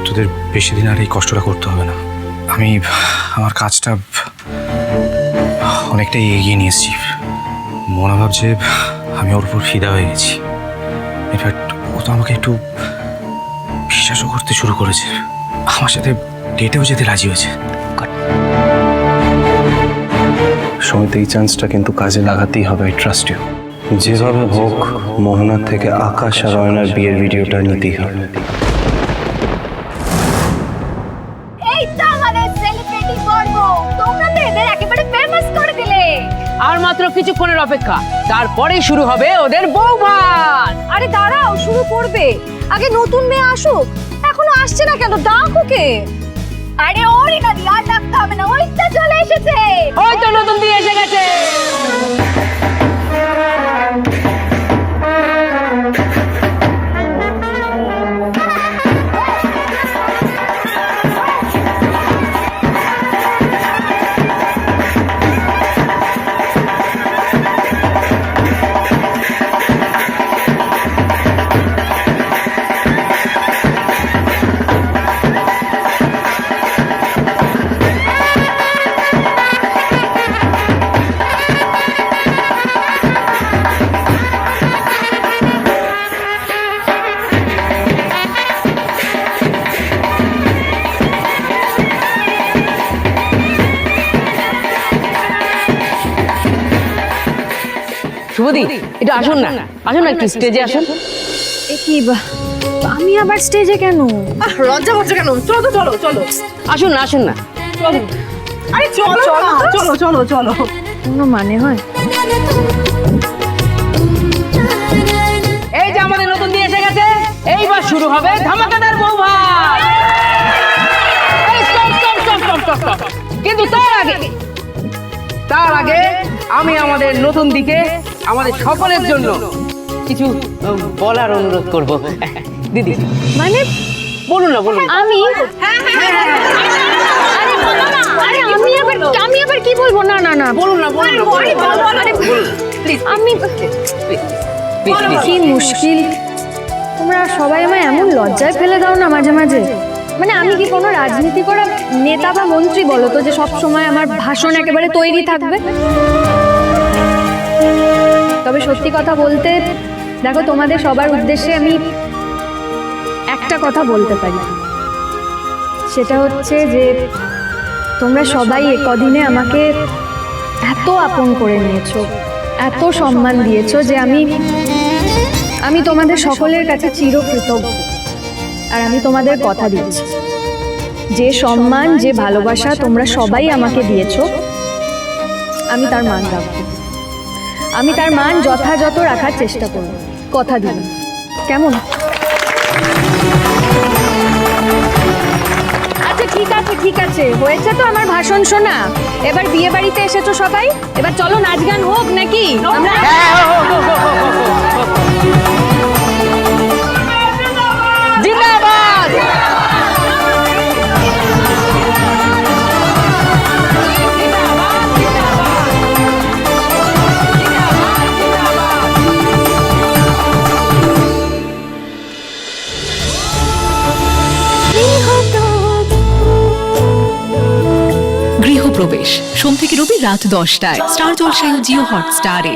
তোদের বেশি দিন আর এই কষ্টটা করতে হবে না। আমি আমার কাজটা অনেকটাই এগিয়ে নিয়ে এসেছি। মনে ভাবছে আমি ওর উপর ফিদা হয়ে গেছি। ইনফ্যাক্ট ও তো আমাকে একটু বিশ্বাসও করতে শুরু করেছে, আমার সাথে ডেটেও যেতে রাজি হয়েছে। সমিত, এই চান্সটা কিন্তু কাজে লাগাতেই হবে। I trust you. যেভাবে হোক মোহনার থেকে আকাশ আর অয়নার বিয়ের ভিডিওটা নিতেই হবে। এই তো আমাদের সেলিব্রিটি পর্ব, তোমরা তো এদের একেবারে ফেমাস করে দিলে। আর মাত্র কিছুক্ষণের অপেক্ষা, তারপরেই শুরু হবে ওদের বৌভাত। আরে দাঁড়াও, শুরু করবে, আগে নতুন মেয়ে আসুক। এখনো আসছে না কেন? ডাক ওকে। আরে ওরই না, আর ডাকতে হবে না, ওই তো চলে এসেছে। ওই তো নতুন দিয়ে এসে গেছে। শুভদি, এটা আসুন না, আসুন না, একটু স্টেজে আসুন। এ কি, আমি আবার স্টেজে কেন? লজ্জা হচ্ছে কেন? চলো চলো চলো, আসুন না, আসুন না। চলো। আরে চলো চলো চলো চলো। কোনো মানে হয়? এই যে আমাদের নতুন দিয়ে এসে গেছে, এইবার শুরু হবে ধামাকাদার বৌভাত। এই stop, stop, stop, stop, stop, stop. কিন্তু তার আগে আমি আমাদের নতুন দিকে আমাদের সকলের জন্য কিছু বলার অনুরোধ করব। দিদি, মানে বলুন না, বলুন। আমি আরে আমি আবার কি বলবো? না না না, বলুন না, বলুন না, আমি কি মুশকিল, তোমরা সবাই আমায় এমন লজ্জায় ফেলে দাও না মাঝে মাঝে। মানে আমি কি কোনো রাজনীতি করা নেতা বা মন্ত্রী বলো তো, যে সব সময় আমার ভাষণ একেবারে তৈরি থাকবে? তবে সত্যি কথা বলতে, দেখো, তোমাদের সবার উদ্দেশ্যে আমি একটা কথা বলতে পারি। সেটা হচ্ছে যে তোমরা সবাই কদিনে আমাকে এত আপন করে নিয়েছো, এত সম্মান দিয়েছো, যে আমি তোমাদের সকলের কাছে চিরকৃতজ্ঞ। আর আমি তোমাদের কথা দিচ্ছি, যে সম্মান, যে ভালোবাসা তোমরা সবাই আমাকে দিয়েছো, আমি তার মান রাখবো। আমি তার মান যথাযথ রাখার চেষ্টা করব, কথা দিলাম। কেমন? আচ্ছা ঠিক আছে, ঠিক আছে, হয়েছে তো আমার ভাষণ শোনা। এবার বিয়ে বাড়িতে এসেছো সবাই, এবার চলো নাচ গান হোক নাকি? আমরা জিন্দাবাদ। গৃহপ্রবেশ সোম থেকে রবি রাত 10টায় স্টার জলসায় ও জিও হটস্টারে।